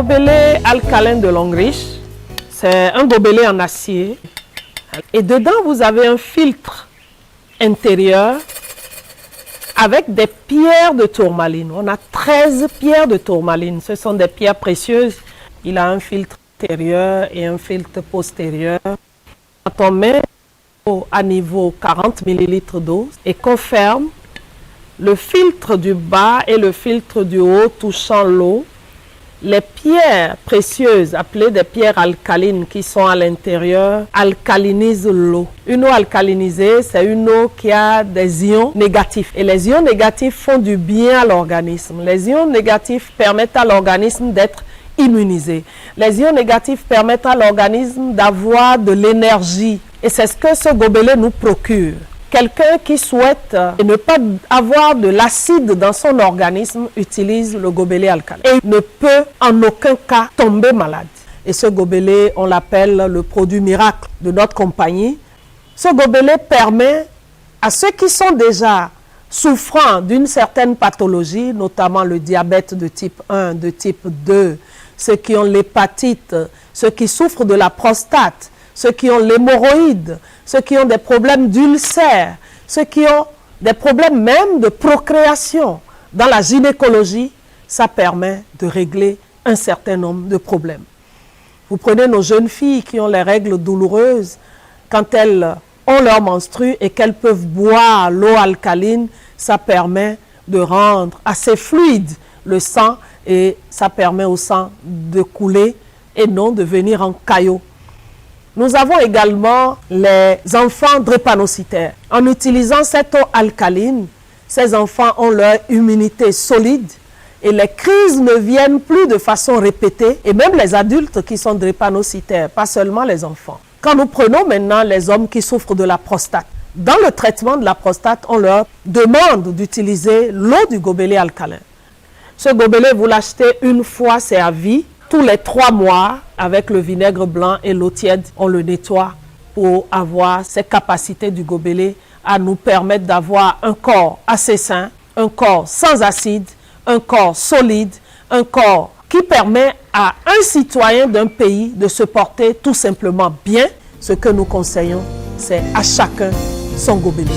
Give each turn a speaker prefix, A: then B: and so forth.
A: gobelet alcalin de Longriche, c'est un gobelet en acier. Et dedans, vous avez un filtre intérieur avec des pierres de tourmaline. On a 13 pierres de tourmaline. Ce sont des pierres précieuses. Il a un filtre intérieur et un filtre postérieur. Quand on met à niveau 40 ml d'eau et qu'on ferme, le filtre du bas et le filtre du haut touchant l'eau, les pierres précieuses, appelées des pierres alcalines qui sont à l'intérieur, alcalinisent l'eau. Une eau alcalinisée, c'est une eau qui a des ions négatifs. Et les ions négatifs font du bien à l'organisme. Les ions négatifs permettent à l'organisme d'être immunisé. Les ions négatifs permettent à l'organisme d'avoir de l'énergie. Et c'est ce que ce gobelet nous procure. Quelqu'un qui souhaite ne pas avoir de l'acide dans son organisme utilise le gobelet alcalin et ne peut en aucun cas tomber malade. Et ce gobelet, on l'appelle le produit miracle de notre compagnie. Ce gobelet permet à ceux qui sont déjà souffrant d'une certaine pathologie, notamment le diabète de type 1, de type 2, ceux qui ont l'hépatite, ceux qui souffrent de la prostate, ceux qui ont l'hémorroïde, ceux qui ont des problèmes d'ulcères, ceux qui ont des problèmes même de procréation. Dans la gynécologie, ça permet de régler un certain nombre de problèmes. Vous prenez nos jeunes filles qui ont les règles douloureuses, quand elles ont leur menstrue et qu'elles peuvent boire l'eau alcaline, ça permet de rendre assez fluide le sang et ça permet au sang de couler et non de venir en caillot. Nous avons également les enfants drépanocytaires. En utilisant cette eau alcaline, ces enfants ont leur immunité solide et les crises ne viennent plus de façon répétée. Et même les adultes qui sont drépanocytaires, pas seulement les enfants. Quand nous prenons maintenant les hommes qui souffrent de la prostate, dans le traitement de la prostate, on leur demande d'utiliser l'eau du gobelet alcalin. Ce gobelet, vous l'achetez une fois, c'est à vie. Tous les 3 mois, avec le vinaigre blanc et l'eau tiède, on le nettoie pour avoir ces capacités du gobelet à nous permettre d'avoir un corps assez sain, un corps sans acide, un corps solide, un corps qui permet à un citoyen d'un pays de se porter tout simplement bien. Ce que nous conseillons, c'est à chacun son gobelet.